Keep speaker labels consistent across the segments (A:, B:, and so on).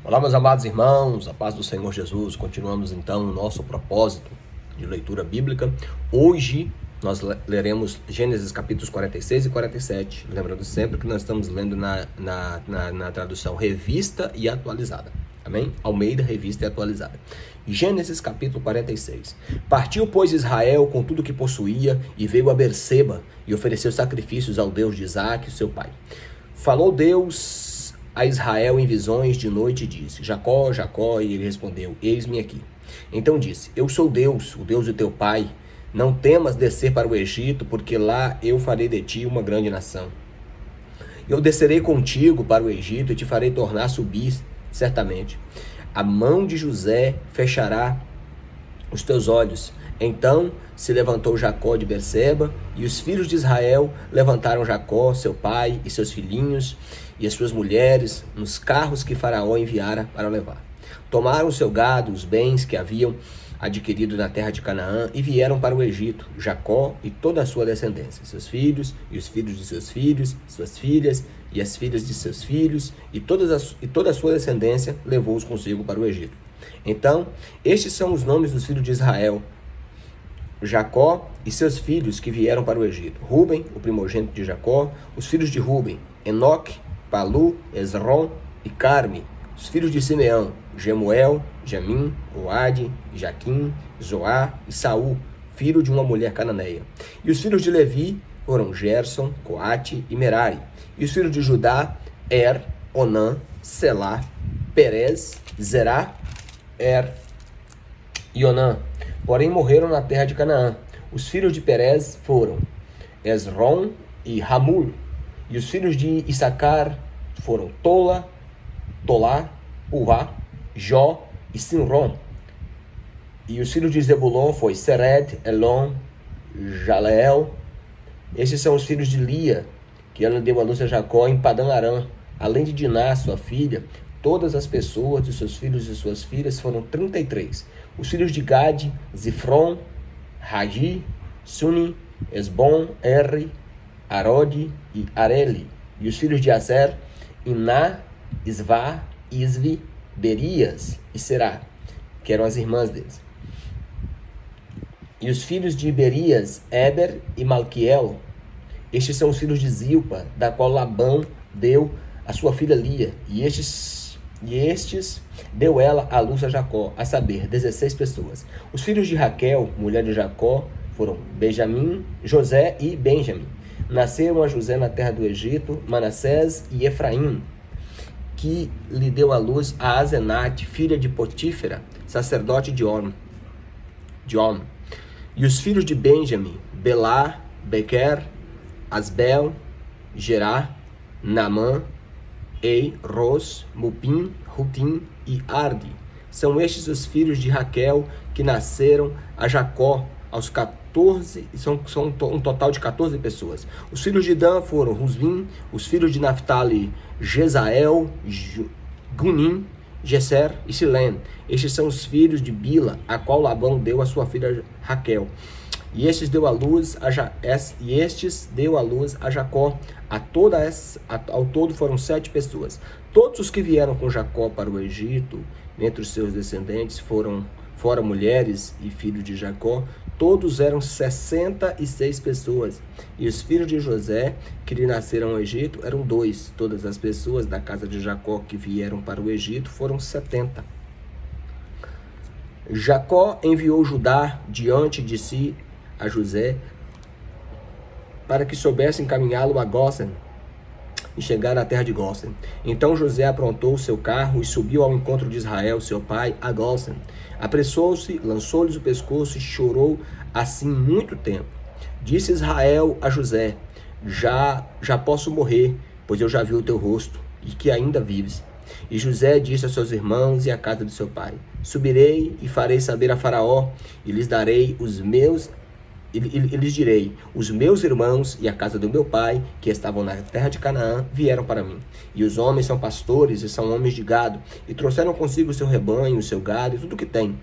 A: Olá, meus amados irmãos, a paz do Senhor Jesus. Continuamos então o nosso propósito de leitura bíblica. Hoje nós leremos Gênesis capítulos 46 e 47. Lembrando sempre que nós estamos lendo na tradução revista e atualizada. Amém? Almeida, revista e atualizada. Gênesis capítulo 46. Partiu, pois, Israel com tudo que possuía e veio a Berseba e ofereceu sacrifícios ao Deus de Isaque, seu pai. Falou Deus a Israel em visões de noite e disse: Jacó, Jacó, e ele respondeu: Eis-me aqui. Então disse: Eu sou Deus, o Deus de teu pai. Não temas descer para o Egito, porque lá eu farei de ti uma grande nação. Eu descerei contigo para o Egito e te farei tornar a subir, certamente. A mão de José fechará os teus olhos. Então se levantou Jacó de Berseba, e os filhos de Israel levantaram Jacó, seu pai, e seus filhinhos, e as suas mulheres, nos carros que Faraó enviara para levar. Tomaram o seu gado, os bens que haviam adquirido na terra de Canaã, e vieram para o Egito, Jacó e toda a sua descendência, seus filhos, e os filhos de seus filhos, suas filhas, e as filhas de seus filhos, e toda a sua descendência levou-os consigo para o Egito. Então, estes são os nomes dos filhos de Israel: Jacó e seus filhos que vieram para o Egito: Ruben, o primogênito de Jacó, os filhos de Ruben: Enoque, Palu, Esrom e Carme. Os filhos de Simeão: Gemuel, Jamim, Oade, Jaquim, Zoá e Saul, filho de uma mulher cananeia. E os filhos de Levi foram Gerson, Coate e Merari. E os filhos de Judá: Onã, Selá, Perez, Zerá, e Onã. Porém morreram na terra de Canaã. Os filhos de Perez foram Esrom e Ramul. E os filhos de Issacar foram Tola, Tolá, Puvá, Jó e Sinrom. E os filhos de Zebulon foi Sered, Elon, Jaleel. Esses são os filhos de Lia, que ela deu à luz a Jacó em Padã Arã. Além de Diná, sua filha, todas as pessoas de seus filhos e suas filhas foram 33. Os filhos de Gade: Zifron, Ragi, Suni, Esbom, Arode e Areli. E os filhos de Aser: Iná, Isvá, Isvi, Berias e Será, que eram as irmãs deles. E os filhos de Berias: Eber e Malquiel. Estes são os filhos de Zilpa, da qual Labão deu a sua filha Lia. E estes deu ela à luz a Jacó, a saber, 16 pessoas. Os filhos de Raquel, mulher de Jacó, foram Benjamim, José e Benjamim. Nasceram a José na terra do Egito Manassés e Efraim, que lhe deu à luz a Asenate, filha de Potífera, sacerdote de On. E os filhos de Benjamim: Belá, Bequer, Asbel, Gerá, Naamã, Ei, Ros, Mupim, Rutim e Arde. São estes os filhos de Raquel que nasceram a Jacó aos 14, são um total de 14 pessoas. Os filhos de Dan foram Rusvim, os filhos de Naphtali: Jezael, Gunim, Gesser e Silém. Estes são os filhos de Bila, a qual Labão deu a sua filha Raquel. E estes deu à luz a Jacó. Ao todo foram 7 pessoas. Todos os que vieram com Jacó para o Egito, entre os seus descendentes, fora mulheres e filhos de Jacó, todos eram 66 pessoas. E os filhos de José, que lhe nasceram no Egito, eram 2. Todas as pessoas da casa de Jacó que vieram para o Egito foram 70. Jacó enviou Judá diante de si a José, para que soubesse encaminhá-lo a Gósen e chegar à terra de Gósen. Então José aprontou o seu carro e subiu ao encontro de Israel, seu pai, a Gósen. Apressou-se, lançou-lhes o pescoço e chorou assim muito tempo. Disse Israel a José: Já posso morrer, pois eu já vi o teu rosto e que ainda vives. E José disse a seus irmãos e à casa de seu pai: Subirei e farei saber a Faraó, e lhes darei e lhes direi: os meus irmãos e a casa do meu pai, que estavam na terra de Canaã, vieram para mim. E os homens são pastores e são homens de gado, e trouxeram consigo o seu rebanho, o seu gado e tudo o que tem.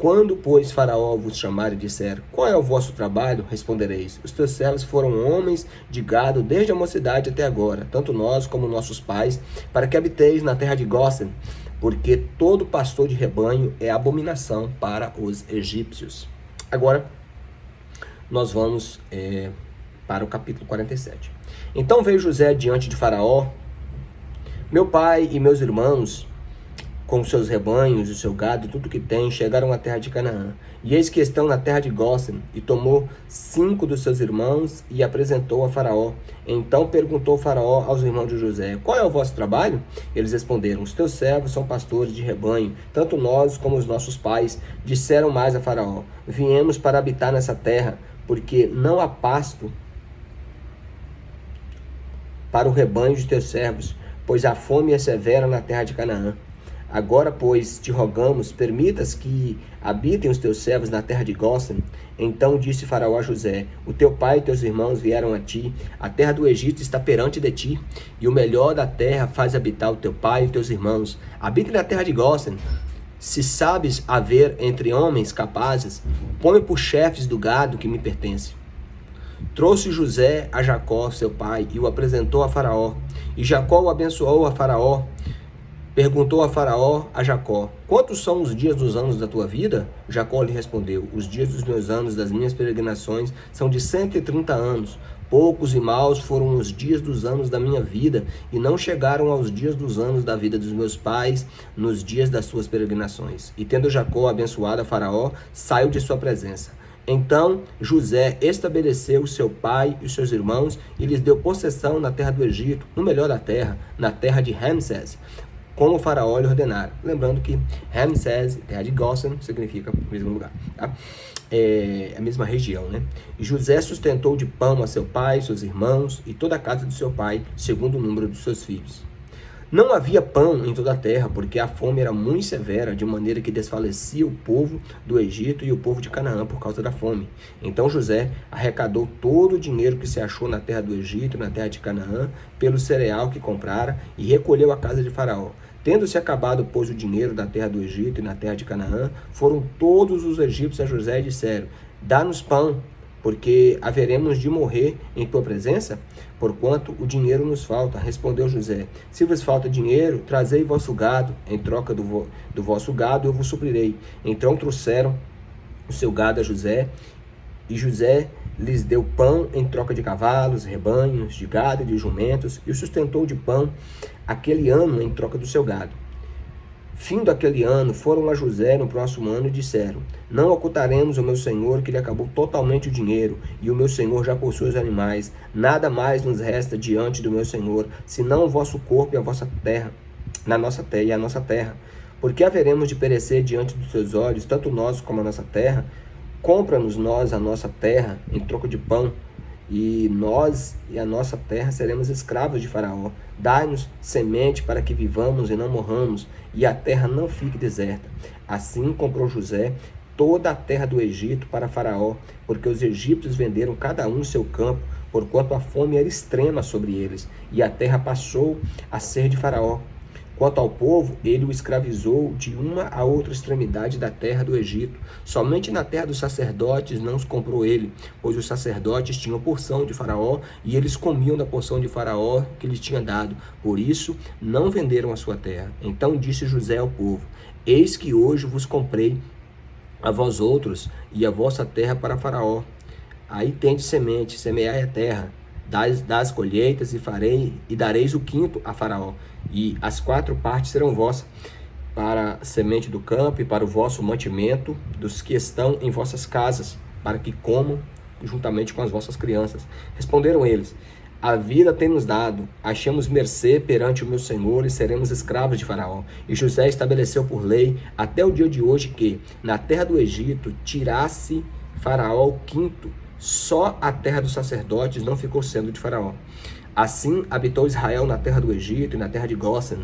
A: Quando, pois, Faraó vos chamar e disser: qual é o vosso trabalho? Respondereis: os teus servos foram homens de gado desde a mocidade até agora, tanto nós como nossos pais, para que habiteis na terra de Gósen. porque todo pastor de rebanho é abominação para os egípcios. Agora, nós vamos para o capítulo 47. Então veio José diante de Faraó, meu pai e meus irmãos, com seus rebanhos, o seu gado e tudo que tem, chegaram à terra de Canaã. E eis que estão na terra de Gósen, e tomou 5 dos seus irmãos e apresentou a Faraó. Então perguntou Faraó aos irmãos de José, qual é o vosso trabalho? Eles responderam, os teus servos são pastores de rebanho, tanto nós como os nossos pais. Disseram mais a Faraó, viemos para habitar nessa terra, porque não há pasto para o rebanho de teus servos, pois a fome é severa na terra de Canaã. Agora, pois, te rogamos, permitas que habitem os teus servos na terra de Gósen. Então disse Faraó a José, o teu pai e teus irmãos vieram a ti, a terra do Egito está perante de ti, e o melhor da terra faz habitar o teu pai e teus irmãos. Habite na terra de Gósen. Se sabes haver entre homens capazes, põe por chefes do gado que me pertence. Trouxe José a Jacó, seu pai, e o apresentou a Faraó. E Jacó o abençoou a Faraó. Perguntou a Faraó a Jacó, quantos são os dias dos anos da tua vida? Jacó lhe respondeu, os dias dos meus anos, das minhas peregrinações, são de 130 anos. Poucos e maus foram os dias dos anos da minha vida, e não chegaram aos dias dos anos da vida dos meus pais, nos dias das suas peregrinações. E tendo Jacó abençoado a Faraó, saiu de sua presença. Então José estabeleceu seu pai e seus irmãos, e lhes deu possessão na terra do Egito, no melhor da terra, na terra de Ramsés, como o Faraó lhe ordenara. Lembrando que Ramsés, terra de Gósen, significa o mesmo lugar, tá? É a mesma região, né? E José sustentou de pão a seu pai, seus irmãos e toda a casa de seu pai, segundo o número dos seus filhos. Não havia pão em toda a terra, porque a fome era muito severa, de maneira que desfalecia o povo do Egito e o povo de Canaã por causa da fome. Então José arrecadou todo o dinheiro que se achou na terra do Egito e na terra de Canaã, pelo cereal que comprara, e recolheu à casa de Faraó. Tendo-se acabado, pois, o dinheiro da terra do Egito e na terra de Canaã, foram todos os egípcios a José e disseram, dá-nos pão, porque haveremos de morrer em tua presença? Porquanto o dinheiro nos falta. Respondeu José, se vos falta dinheiro, trazei vosso gado, em troca do vosso gado eu vos suprirei. Então trouxeram o seu gado a José, e José lhes deu pão em troca de cavalos, rebanhos, de gado e de jumentos, e o sustentou de pão aquele ano em troca do seu gado. Findo aquele ano, foram a José no próximo ano e disseram, não ocultaremos o meu senhor que lhe acabou totalmente o dinheiro, e o meu senhor já possui os animais, nada mais nos resta diante do meu senhor, senão o vosso corpo e a vossa terra, na nossa terra e a nossa terra. Porque haveremos de perecer diante dos seus olhos, tanto nós como a nossa terra? Compra-nos nós a nossa terra em troca de pão, e nós e a nossa terra seremos escravos de Faraó. Dai-nos semente para que vivamos e não morramos, e a terra não fique deserta. Assim comprou José toda a terra do Egito para Faraó, porque os egípcios venderam cada um seu campo, porquanto a fome era extrema sobre eles, e a terra passou a ser de Faraó. Quanto ao povo, ele o escravizou de uma a outra extremidade da terra do Egito. Somente na terra dos sacerdotes não os comprou ele, pois os sacerdotes tinham porção de Faraó, e eles comiam da porção de Faraó que lhes tinha dado. Por isso, não venderam a sua terra. Então disse José ao povo, eis que hoje vos comprei a vós outros e a vossa terra para Faraó. Aí tendes semente, semeai a terra, das colheitas e dareis o quinto a Faraó, e as 4 partes serão vossas, para a semente do campo e para o vosso mantimento dos que estão em vossas casas, para que comam juntamente com as vossas crianças. Responderam eles, a vida tem-nos dado, achamos mercê perante o meu senhor e seremos escravos de Faraó. E José estabeleceu por lei até o dia de hoje que, na terra do Egito, tirasse Faraó o quinto. Só a terra dos sacerdotes não ficou sendo de Faraó. Assim habitou Israel na terra do Egito e na terra de Gósen.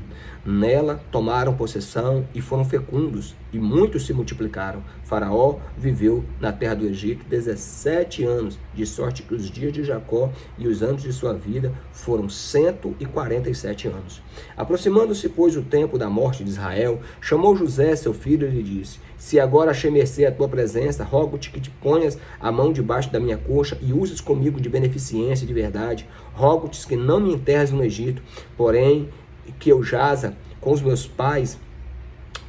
A: Nela tomaram possessão e foram fecundos, e muitos se multiplicaram. Faraó viveu na terra do Egito 17 anos, de sorte que os dias de Jacó e os anos de sua vida foram 147 anos. Aproximando-se, pois, o tempo da morte de Israel, chamou José, seu filho, e lhe disse, se agora achei mercê a tua presença, rogo-te que te ponhas a mão debaixo da minha coxa e uses comigo de beneficência e de verdade. Rogo-te que não me enterres no Egito, porém que eu jaza com os meus pais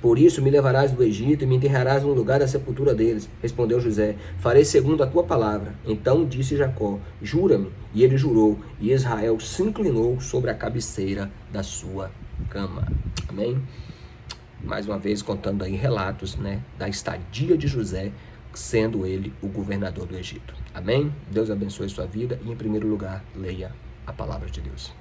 A: Por isso me levarás do Egito e me enterrarás no lugar da sepultura deles. Respondeu José: farei segundo a tua palavra. Então disse Jacó: jura-me. E ele jurou, e Israel se inclinou sobre a cabeceira da sua cama. Amém? Mais uma vez contando aí relatos, né, da estadia de José, sendo ele o governador do Egito. Amém? Deus abençoe sua vida e, em primeiro lugar, leia a palavra de Deus.